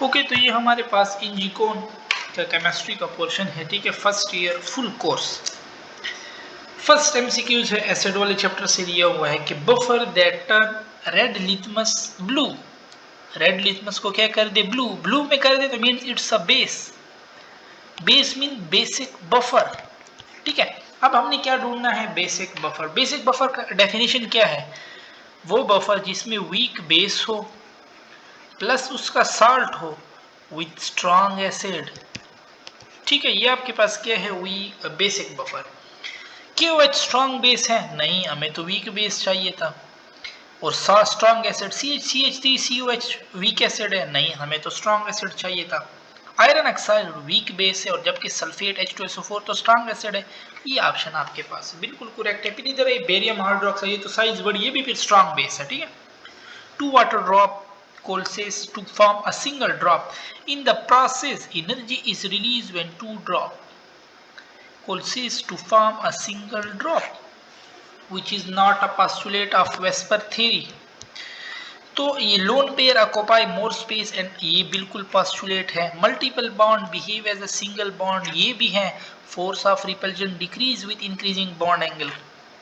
Okay, तो ये हमारे पास इंजीकोन का केमिस्ट्री का पोर्शन है, ठीक है, first year full course. First MCQs है एसिड वाले चैप्टर से दिया हुआ है कि buffer that turn red litmus blue. Red litmus को क्या कर दे, ब्लू। ब्लू में कर दे तो means it's a base. Base mean basic buffer, ठीक है। अब हमने क्या ढूंढना है, बेसिक बफर। बेसिक बफर का डेफिनेशन क्या है, वो बफर जिसमें वीक बेस हो प्लस उसका साल्ट हो विथ स्ट्रॉन्ग एसिड, ठीक है। ये आपके पास क्या है, weak basic buffer. KOH strong base है, नहीं, हमें तो वीक बेस चाहिए था। और strong acid CH3COH weak acid है, नहीं, हमें तो स्ट्रॉन्ग एसिड चाहिए था। आयरन ऑक्साइड वीक बेस है और जबकि सल्फेट H2SO4 तो स्ट्रॉन्ग एसिड है। ये ऑप्शन आपके पास बिल्कुल करेक्ट है। फिर इधर है बेरियम हाइड्रोक्साइड, ये तो साइज बड़ी, ये भी फिर स्ट्रॉन्ग बेस है, ठीक है। 2 water drop coalesce to form a single drop. In the process, energy is released when 2 drop coalesce to form a single drop, which is not a postulate of Vesper theory. तो ये lone pair occupy more space and ये बिल्कुल postulate है। Multiple bond behave as a single bond, ये भी है। Force of repulsion decrease with increasing bond angle,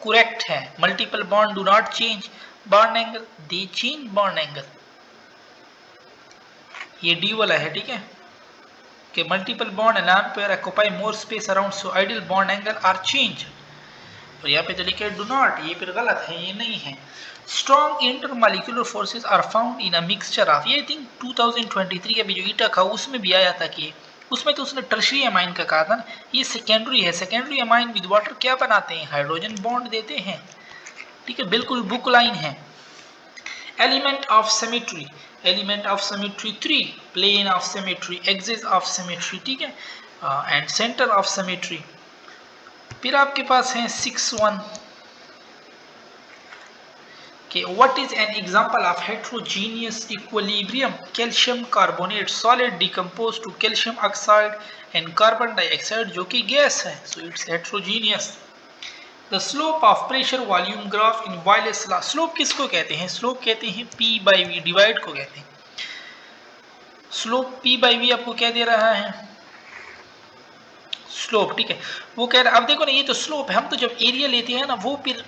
correct है। Multiple bond do not change bond angle, they change bond angle, ये D वाला है, ठीक है। कि multiple bond and lone pair occupy more space around so ideal bond angle are change. तो यहाँ पे तो लिखे डू नॉट, ये फिर गलत है, ये नहीं है। Strong intermolecular forces are found in a mixture of, ये थिंक 2023 का भी जो ईटा था उसमें भी आया था कि उसमें तो उसने टर्शियरी अमाइन का कहा था ना, ये सेकेंडरी है। सेकेंडरी अमाइन विद वाटर क्या बनाते हैं, हाइड्रोजन बॉन्ड देते हैं, ठीक है, बिल्कुल बुक लाइन है। Element of symmetry, element of symmetry 3, plane of symmetry, axis of symmetry, ठीक है, एंड सेंटर ऑफ सिमेट्री। फिर आपके पास है 6-1 कि what is an example of heterogeneous equilibrium, calcium carbonate solid decompose to calcium oxide and carbon dioxide जो कि gas है, so it's heterogeneous. The slope of pressure volume graph in Boyle's law, slope किसको कहते हैं, slope कहते हैं P/V, divide को कहते हैं। स्लोप P/V आपको क्या दे रहा है, स्लोप, ठीक है। वो कह रहा है, अब देखो ना, ये तो स्लोप है, हम तो जब एरिया लेते हैं ना वो फिर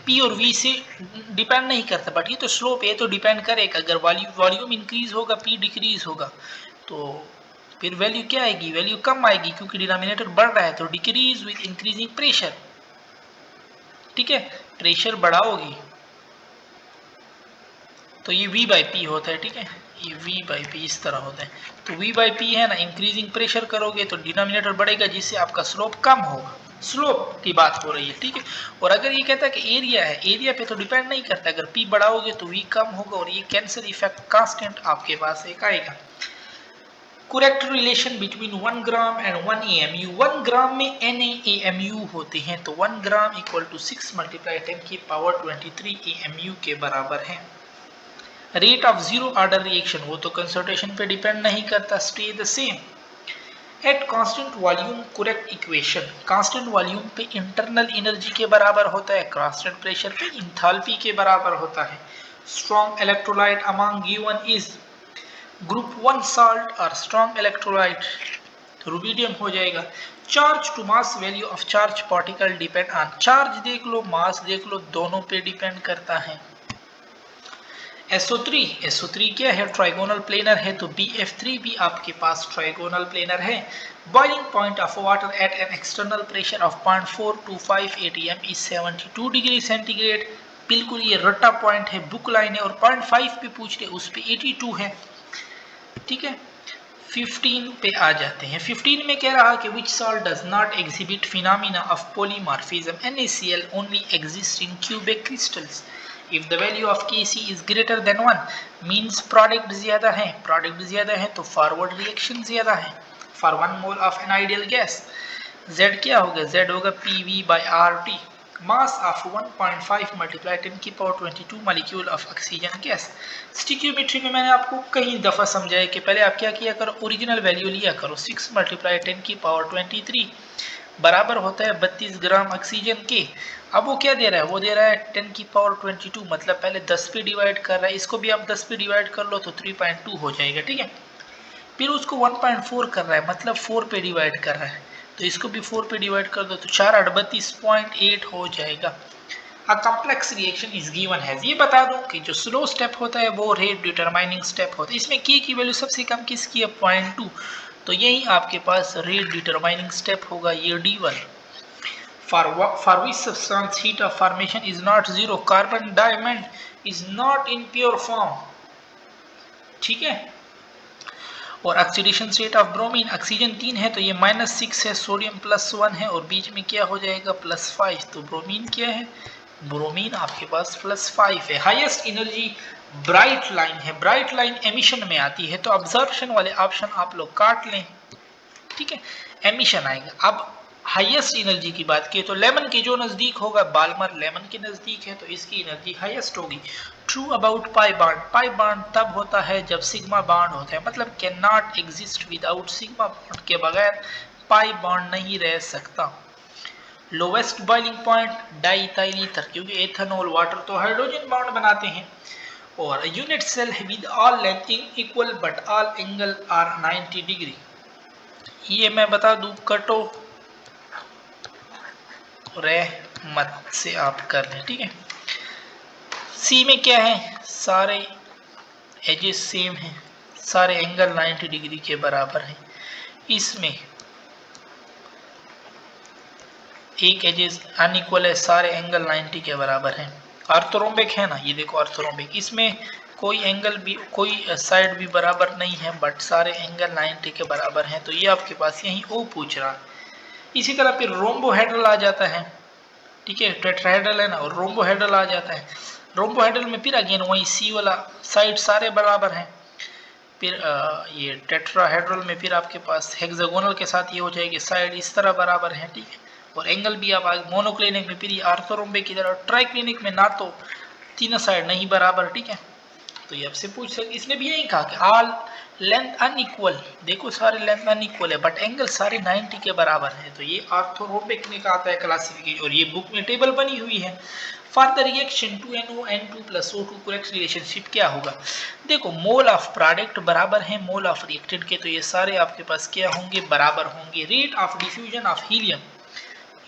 P और V से डिपेंड नहीं करता, बट ये तो स्लोप है तो डिपेंड करेगा। अगर वॉल्यूम इंक्रीज होगा P डिक्रीज होगा तो फिर वैल्यू क्या आएगी, वैल्यू कम आएगी, क्योंकि डिनोमिनेटर बढ़ रहा है। तो डिक्रीज विद इंक्रीजिंग प्रेशर, ठीक है, प्रेशर बढ़ाओगी तो ये V/P होता है, ठीक है, ये V/P इस तरह होता है। तो V/P है ना, इंक्रीजिंग प्रेशर करोगे तो डिनोमिनेटर बढ़ेगा जिससे आपका स्लोप कम होगा। स्लोप की बात हो रही है, ठीक है। और अगर ये कहता है कि एरिया है, एरिया पे तो डिपेंड नहीं करता, अगर P बढ़ाओगे तो V कम होगा और ये कैंसर इफेक्ट कांस्टेंट आपके पास एक आएगा। Correct relation between 1 gram and 1 AMU, 1 ग्राम में NaAMU होते हैं, तो 1 ग्राम इक्वल टू 6 × 10⁻23 AMU के बराबर है। Rate of zero order reaction, वो तो कंसंट्रेशन पे डिपेंड नहीं करता, stay the same. At constant volume correct equation, constant volume पे इंटरनल एनर्जी के बराबर होता है, कांस्टेंट प्रेशर पे इंथैल्पी के बराबर होता है। Strong electrolyte among given is group 1 salt और स्ट्रॉन्ग इलेक्ट्रोलाइट, रुबिडियम हो जाएगा। Charge to mass value of charge particle depend on, charge देख लो मास देख लो, दोनों पे डिपेंड करता है। SO3 क्या है, ट्राइगोनल प्लेनर है, तो BF3 भी आपके पास ट्राइगोनल प्लेनर है। Boiling point of water at an external pressure of 0.425 atm is 72 degree centigrade, बिल्कुल ये रट्टा पॉइंट है, बुक लाइन है। और 0.5 पे पूछ रहे, उस पे 82 है, ठीक है। 15 पे आ जाते हैं। 15 में कह रहा कि which salt does not exhibit phenomena of polymorphism, NaCl only exists in cubic crystals. If the value of Kc is greater than 1 means product ज्यादा है, प्रोडक्ट ज्यादा है तो फॉरवर्ड रिएक्शन ज्यादा है। For 1 mole of an ideal gas Z क्या होगा, Z होगा PV/RT। Mass of 1.5 × 10⁻22 molecule of oxygen gas. Stoichiometry में मैंने आपको कई दफ़ा समझाया कि पहले आप क्या किया करो, ओरिजिनल वैल्यू लिया करो। 6 × 10⁻23 बराबर होता है 32 ग्राम ऑक्सीजन के। अब वो क्या दे रहा है, वो दे रहा है 10⁻22, मतलब पहले 10 पे डिवाइड कर रहा है, इसको भी आप 10 पे डिवाइड कर लो तो 3.2 हो जाएगा, ठीक है। फिर उसको 1.4 कर रहा है, मतलब 4 पे डिवाइड कर रहा है, तो इसको भी 4 पे डिवाइड कर दो तो 4 38.8 हो जाएगा। A complex reaction is given has, ये बता दूं कि जो स्लो स्टेप होता है वो रेट डिटरमाइनिंग स्टेप होता है। इसमें K की वैल्यू सबसे कम किसकी है 0.2, तो यही आपके पास रेट डिटरमाइनिंग स्टेप होगा, ये D1। For which substance heat of formation is not zero, carbon diamond is not in pure form, ठीक है। और oxidation state of bromine, oxygen 3 है तो ये -6 है, सोडियम +1 है और बीच में क्या हो जाएगा +5, तो ब्रोमीन क्या है, ब्रोमीन आपके पास +5 है। हाईएस्ट एनर्जी ब्राइट लाइन है, ब्राइट लाइन एमिशन में आती है, तो ऑब्जर्वेशन वाले ऑप्शन आप लोग काट लें, ठीक है, एमिशन आएगा। अब हाईएस्ट एनर्जी की बात की तो लेमन के जो नजदीक होगा, बाल्मर लेमन के नजदीक है तो इसकी एनर्जी हाईएस्ट होगी। True about pi bond, pi bond तब होता है जब सिग्मा बॉन्ड होता है, मतलब can not exist without sigma bond, के बगैर पाई बॉन्ड नहीं रह सकता। Lowest boiling point diethyl ether, क्योंकि एथेनॉल वाटर तो हाइड्रोजन बॉन्ड बनाते हैं। और unit cell with all length equal but all angle are 90 degree, ये मैं बता दूं कटो रहमत से आप कर लें, ठीक है। सी में क्या है, सारे एजेस सेम हैं, सारे एंगल 90 डिग्री के बराबर हैं। इसमें एक एजेस अनइक्वल है, सारे एंगल 90 के बराबर हैं। ऑर्थोरोम्बिक है ना, ये देखो ऑर्थोरोम्बिक, इसमें कोई एंगल भी कोई साइड भी बराबर नहीं है बट सारे एंगल 90 के बराबर हैं, तो ये आपके पास यही ओ पूछ रहा है। इसी तरह फिर रोम्बोहेड्रल आ जाता है, ठीक है, टेट्राहेड्रल है ना और रोम्बोहेड्रल आ जाता है। रोम्बोहेड्रल में फिर अगेन वही सी वाला साइड सारे बराबर हैं। फिर ये टेट्राहेड्रल में फिर आपके पास हेक्सागोनल के साथ ये हो जाएगी, साइड इस तरह बराबर है, ठीक है। और एंगल भी आप मोनोक्लिनिक में फिर ये आर्थोरोम्बिक की तरह, ट्राइक्लिनिक में ना तो तीनों साइड नहीं बराबर, ठीक है। तो ये आपसे पूछ सकते, इसने भी यही कहा कि ऑल लेंथ अनइक्वल, देखो सारे लेंथ अनइक्वल है बट एंगल सारे 90 के बराबर है, तो ये ऑर्थोरोम्बिक में आता है क्लासिफिकेशन, और ये बुक में टेबल बनी हुई है। For the reaction 2NO N2 + O2 correct relationship क्या होगा, देखो मोल ऑफ प्रोडक्ट बराबर है मोल ऑफ रिएक्टेंट के, तो ये सारे आपके पास क्या होंगे, बराबर होंगे। Rate of diffusion of helium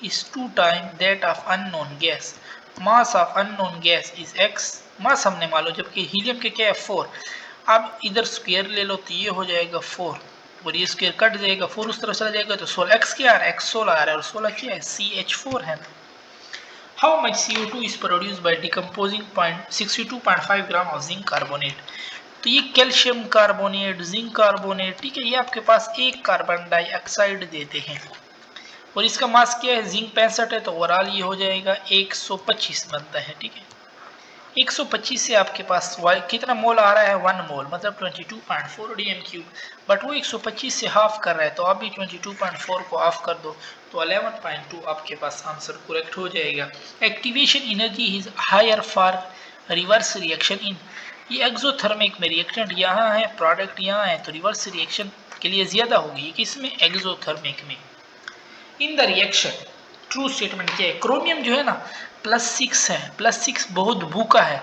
is 2 times that of unknown gas, mass of unknown gas is x, मास हमने मालूम, जबकि हीलियम के क्या है 4, अब इधर स्क्वायर ले लो तो ये हो जाएगा 4 और ये स्क्वायर कट जाएगा, 4 उस तरफ चला जाएगा तो 16, x क्या आ रहा है, x 16 आ रहा है और 16 क्या है CH4 है ना। How much CO2 is produce by decomposing 62.5 gram of zinc carbonate, तो ये कैल्शियम कार्बोनेट, जिंक कार्बोनेट, ठीक है, ये आपके पास एक कार्बन डाइऑक्साइड देते हैं और इसका मास क्या है, जिंक 65 है तो ओवरऑल ये हो जाएगा 125 बनता है, ठीक है। 125 से आपके पास कितना मोल आ रहा है, 1 मोल, मतलब 22.4 dm³, बट वो 125 से हाफ कर रहा है, तो आप भी 22.4 को हाफ कर दो तो 11.2 आपके पास आंसर करेक्ट हो जाएगा। Activation energy is higher for reverse reaction in, ये एक्सोथर्मिक में रिएक्टेंट यहाँ है, प्रोडक्ट यहाँ है, तो रिवर्स रिएक्शन के लिए ज्यादा होगी, किसमें, एक्सोथर्मिक में। In the reaction true statement क्या है, क्रोमियम जो है ना +6 है, +6 बहुत भूखा है,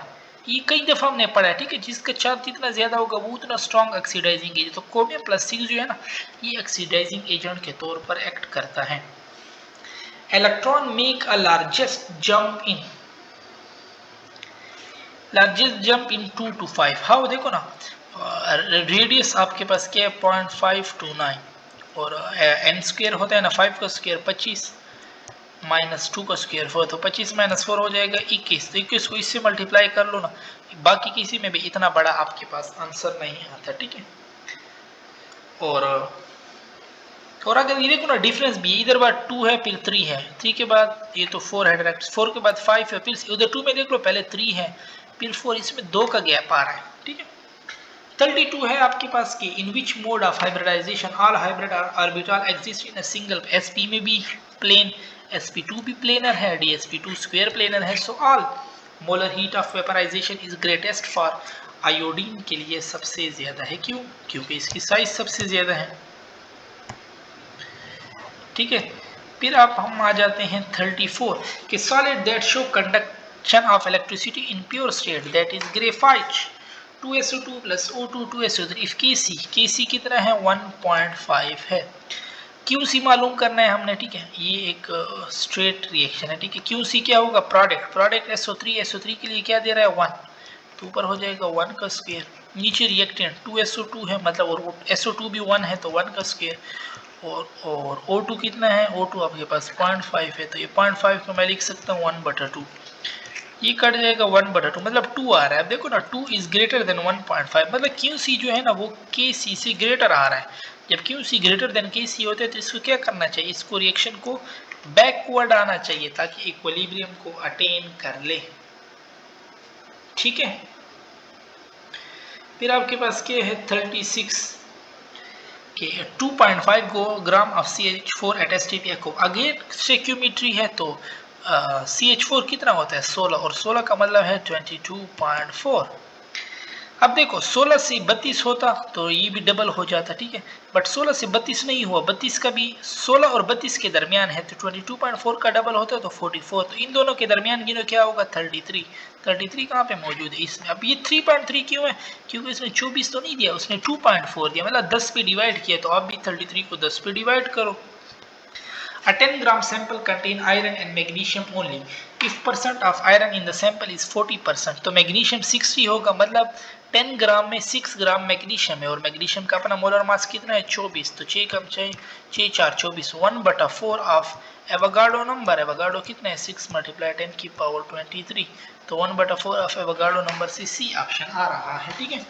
ये कई दफा हमने पढ़ा है, ठीक है, जिसका चार्ज जितना ज्यादा होगा वो उतना स्ट्रॉन्ग ऑक्सीडाइजिंग एजेंट, तो क्रोमियम +6 जो है ना ये ऑक्सीडाइजिंग एजेंट के तौर पर एक्ट करता है। Electron make a largest jump in 2 to 5, how देखो ना, रेडियस आपके पास क्या है 0.5 to 9 और n स्क्वायर होता है ना, 5 का स्क्वायर 25 -2 का स्क्वायर 4, तो 25 - 4 हो जाएगा 21, तो 21 को इससे मल्टीप्लाई कर लो ना, बाकी किसी में भी इतना बड़ा आपके पास आंसर नहीं आता, ठीक है। और अगर ये देखो ना डिफरेंस भी, इधर बाद 2 है फिर 3 है, 3 के बाद ये तो 4 है डायरेक्ट, 4 के बाद 5 है, फिर उधर 2 में देख लो पहले 3 है फिर 4, इसमें 2 का गैप आ रहा है, ठीक है। 32 है आपके पास कि in which mode of hybridization all hybrid orbital exist in a single, sp में भी प्लेन, sp2 भी प्लेनर है, dsp2 स्क्वायर प्लेनर है, so all molar heat of vaporisation is greatest for iodine के लिए सबसे ज्यादा है, क्यों, क्योंकि इसकी साइज सबसे ज्यादा है, ठीक है। फिर आप हम आ जाते हैं 34 कि solid that show conduction of electricity in pure state that is graphite, 2SO2 plus O2 2SO3 if Kc कितना है 1.5 है। QC मालूम करना है हमने, ठीक है, ये एक स्ट्रेट रिएक्शन है, ठीक है। QC क्या होगा, प्रोडक्ट SO3 के लिए क्या दे रहा है 1, तो ऊपर हो जाएगा 1 का स्क्वायर, नीचे रिएक्टेंट 2SO2 है, मतलब और SO2 भी 1 है तो 1 का स्क्वायर, और O2 कितना है, O2 आपके पास 0.5 है, तो ये 0.5 को मैं लिख सकता हूँ 1/2, ये कट जाएगा 1/2, मतलब 2 आ रहा है। अब देखो ना 2 इज ग्रेटर देन 1.5, मतलब QC जो है ना वो KC से ग्रेटर आ रहा है। जब QC ग्रेटर देन KC होते हैं तो इसको क्या करना चाहिए, इसको रिएक्शन को बैकवर्ड आना चाहिए ताकि इक्विलिब्रियम को अटेन कर ले, ठीक है। फिर आपके पास क्या है 36 के 2.5 gram of CH4 at STP को अगेन स्टोइकियोमेट्री है, तो CH4 कितना होता है 16, और 16 का मतलब है 22.4। अब देखो 16 से 32 होता तो ये भी डबल हो जाता, ठीक है, बट 16 से 32 नहीं हुआ, 32 का भी 16 और 32 के दरमियान है, तो 22.4 का डबल होता है तो 44, तो इन दोनों के दरमियान गिनो क्या होगा 33 कहाँ पे मौजूद है इसमें। अब ये 3.3 क्यों है, क्योंकि इसने 24 तो नहीं दिया, उसने 2.4 दिया, मतलब 10 पे डिवाइड किया, तो आप भी 33 को 10 पे डिवाइड करो। A 10 gram sample contain iron and magnesium only. If percent of iron in the sample is 40%, तो मैग्नीशियम 60 होगा, मतलब 10 ग्राम में 6 ग्राम मैग्नीशियम है, और मैग्नीशियम का अपना मोलर मास कितना है 24, तो 6 कम 6 4 24, 1/4 ऑफ एवोगाड्रो नंबर, एवोगाड्रो कितना है 6 × 10⁻23, तो 1/4 ऑफ एवोगाड्रो नंबर से सी ऑप्शन आ रहा है, ठीक है।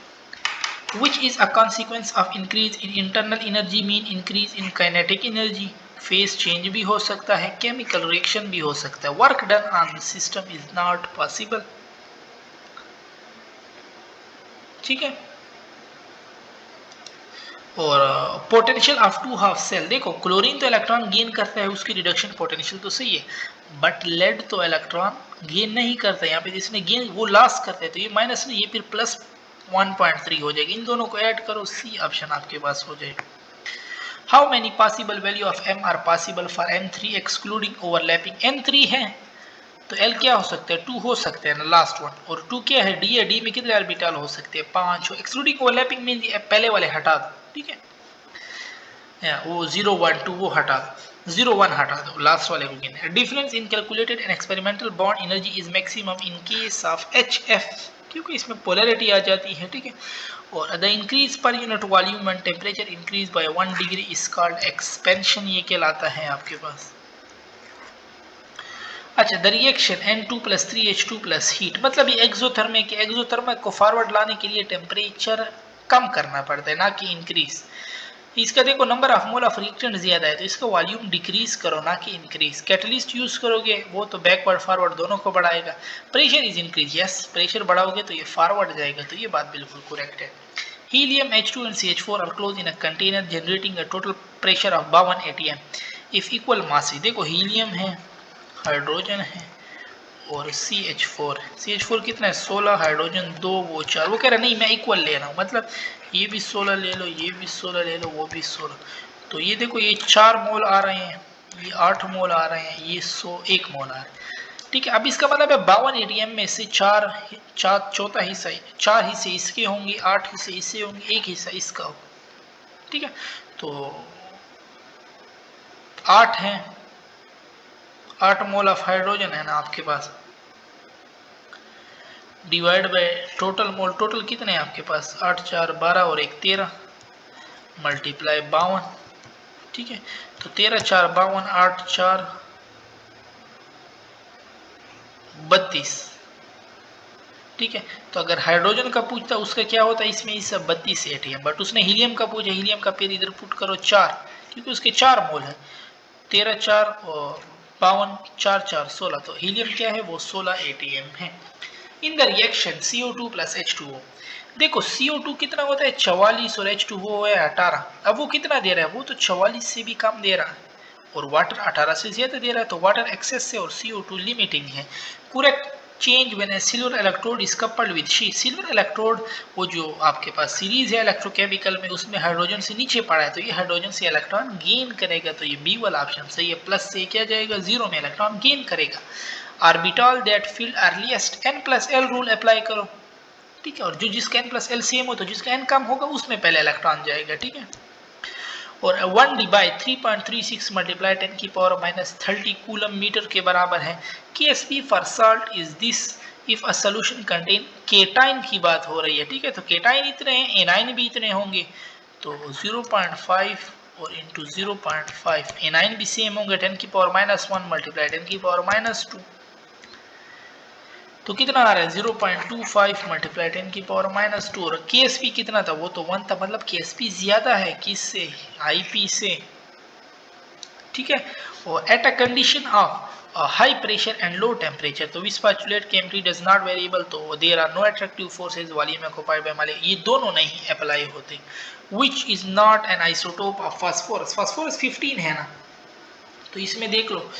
Which is a consequence of increase in internal energy mean increase in kinetic energy. Face change भी हो सकता है, केमिकल रिएक्शन भी हो सकता है, work done on system is not possible, ठीक है। और potential of two half cell, देखो क्लोरीन तो इलेक्ट्रॉन गेन करता है, उसकी रिडक्शन पोटेंशियल तो सही है, बट लेड तो इलेक्ट्रॉन गेन नहीं करता, यहाँ पे जिसने गेन वो लॉस करता है, तो ये माइनस नहीं, ये फिर प्लस 1.3 हो जाएगी, इन दोनों को ऐड करो, सी ऑप्शन आपके पास हो जाएगा। How many possible value of M are possible for M3 excluding overlapping? M3 है तो L क्या हो सकता है 2 हो सकते हैं ना लास्ट वन, और 2 क्या है D है, D में कितने ऑर्बिटल हो सकते हैं 5, एक्सक्लूडिंग ओवरलैपिंग मीन पहले वाले हटा दो, ठीक है, वो 0 1 2 वो हटा दो, 0 1 हटा दो, लास्ट वाले को गिने। Difference in calculated and experimental bond energy is maximum in case of HF, क्योंकि इसमें पोलैरिटी आ जाती है, ठीक है। और the increase per unit volume and temperature increase by 1 degree is called expansion, ये कहलाता है आपके पास। अच्छा, the reaction N2 + 3H2 + heat, मतलब ये एक्सोथर्मिक को फॉरवर्ड लाने के लिए टेम्परेचर कम करना पड़ता है, ना कि इंक्रीज। इसका देखो number of mole of reactant ज्यादा है, तो इसका वॉल्यूम डिक्रीज करो ना कि इंक्रीज। कैटलिस्ट यूज करोगे वो तो बैकवर्ड फॉरवर्ड दोनों को बढ़ाएगा। Pressure is increase, yes pressure बढ़ाओगे तो ये फॉरवर्ड जाएगा, तो ये बात बिल्कुल करेक्ट है। Helium, H2 and CH4 are closed in a container generating a total pressure of 52 atm if equal mass है। देखो हीलियम है, हाइड्रोजन है और CH4 कितना है 16, हाइड्रोजन 2 वो 4, वो कह रहा नहीं मैं इक्वल ले रहा हूँ, मतलब ये भी 16 ले लो, ये भी 16 ले लो, वो भी 16, तो ये देखो ये 4 मोल आ रहे हैं, ये 8 मोल आ रहे हैं, ये 101 मोल आ रहे हैं, ठीक है। अब इसका मतलब है 52 एटीएम में से चौथा हिस्सा 4 हिस्से इसके होंगे, 8 हिस्से इससे होंगे, 1 हिस्सा इसका होगा, ठीक है। तो 8 है, 8 मोल ऑफ हाइड्रोजन है ना आपके पास, divide by total mole, total कितने हैं आपके पास 8 4 12 और 1 13 मल्टीप्लाई 52, ठीक है। तो 13 4 52, 8 4 32, ठीक है। तो अगर हाइड्रोजन का पूछता उसका क्या होता है इसमें इस 32 एटीएम, बट उसने हीलियम का पूछा, हीलियम का फिर इधर पुट करो 4, क्योंकि उसके 4 मोल है, 13 4 और 52 4 4 16, तो हीलियम क्या है वो 16 एटीएम है। In the reaction CO2 + H2O, देखो CO2 कितना होता है 44 और H2O है 18, अब वो कितना दे रहा है, वो तो 44 से भी कम दे रहा है और वाटर 18 से ज्यादा दे रहा है, तो वाटर एक्सेस है और CO2 लिमिटिंग है। Correct change when a silver electrode is coupled with sheet, silver electrode वो जो आपके पास सीरीज है इलेक्ट्रोकेमिकल में उसमें हाइड्रोजन से नीचे पड़ा है, तो ये हाइड्रोजन से इलेक्ट्रॉन गेन करेगा, तो ये बी वाला ऑप्शन सही है, प्लस से क्या जाएगा 0 में इलेक्ट्रॉन गेन करेगा। Orbital that field earliest N + L rule apply करो, ठीक है, और जो जिसका n प्लस एल सेम हो तो जिसका n कम होगा उसमें पहले इलेक्ट्रॉन जाएगा, ठीक है। और 1 बाई 3.36 मल्टीप्लाई 10 की पावर माइनस 30 कूलम मीटर के बराबर है। KSP for salt is this if a solution contain, cation की बात हो रही है, ठीक है, तो केटाइन इतने हैं, एनाइन भी इतने होंगे, तो 0.5 और इंटू 0.5, एनाइन भी सेम होंगे, 10 की पावर माइनस 1 मल्टीप्लाई 10 की पावर माइनस 2, तो कितना आ रहा है 0.25 मल्टीप्लाई 10 की पावर माइनस 2। और KSP कितना था, वो तो 1 था, मतलब KSP ज्यादा है किससे, IP से, ठीक है। और at a condition of high pressure and low temperature, तो विस्पाचुलेट केमिस्ट्री डज नॉट वेरिएबल, तो there are no attractive forces volume occupied by माले, ये दोनों नहीं अप्लाई होते। Which is not an isotope of phosphorus, phosphorus 15 है ना, तो इसमें देख लो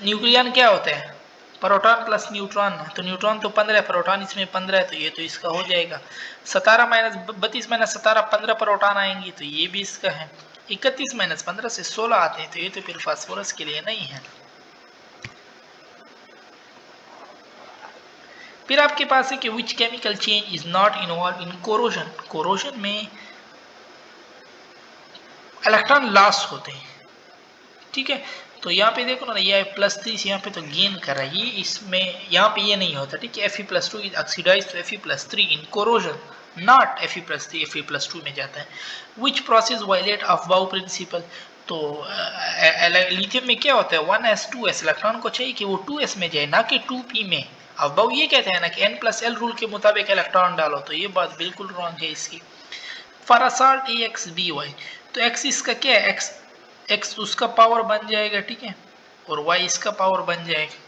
न्यूक्लियन क्या होता है, प्रोटॉन प्लस न्यूट्रॉन, तो न्यूट्रॉन तो 15 प्रोटॉन इसमें 15 है, तो ये तो इसका हो जाएगा 17 माइनस 32 माइनस 17 15 प्रोटॉन आएंगी, तो ये भी इसका है। 31 माइनस 15 से 16 आते हैं, तो ये तो फिर फास्फोरस के लिए नहीं है। फिर आपके पास है कि which chemical change is not involve in corrosion, corrosion में इलेक्ट्रॉन लॉस होते हैं, ठीक है। तो यहाँ पे देखो ना, ये +3 यहाँ पे तो गेन कर रहा है, ये इसमें यहाँ पे ये नहीं होता, ठीक है। Fe+2 is oxidise to Fe+3 in corrosion, not Fe+3 Fe+2 में जाता है। Which process violate Aufbau principle, तो लिथियम में क्या होता है 1s 2s, इलेक्ट्रॉन को चाहिए कि वो 2s में जाए ना कि 2p में। अब बाउ ये कहते हैं ना कि n+l रूल के मुताबिक इलेक्ट्रॉन डालो, तो ये बात बिल्कुल रॉन्ग है इसकी। फॉर अ साल्ट AX/BY, तो x इसका क्या है, x उसका पावर बन जाएगा, ठीक है, और y इसका पावर बन जाएगा,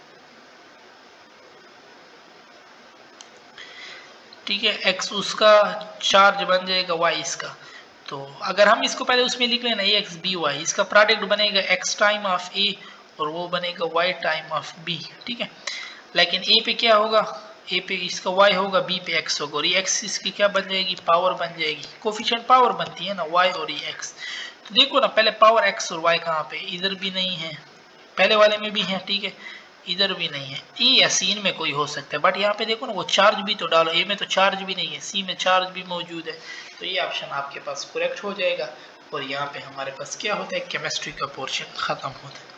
ठीक है, x उसका चार्ज बन जाएगा, y इसका। तो अगर हम इसको पहले उसमें लिख लेना AX/BY, इसका प्रोडक्ट बनेगा x टाइम ऑफ a और वो बनेगा y टाइम ऑफ b, ठीक है। लेकिन a पे क्या होगा, a पे इसका y होगा, b पे x होगा, और ये x इसकी क्या बन जाएगी, पावर बन जाएगी, कोफिशिएंट पावर बनती है ना y और ये x। तो देखो ना पहले पावर x और y कहाँ पे, इधर भी नहीं है, पहले वाले में भी है, ठीक है, इधर भी नहीं है, ए या सी में कोई हो सकता है, बट यहाँ पे देखो ना वो चार्ज भी तो डालो, ए में तो चार्ज भी नहीं है, सी में चार्ज भी मौजूद है, तो ये ऑप्शन आपके पास करेक्ट हो जाएगा। और यहाँ पे हमारे पास क्या होता है, केमिस्ट्री का पोर्शन खत्म होता है।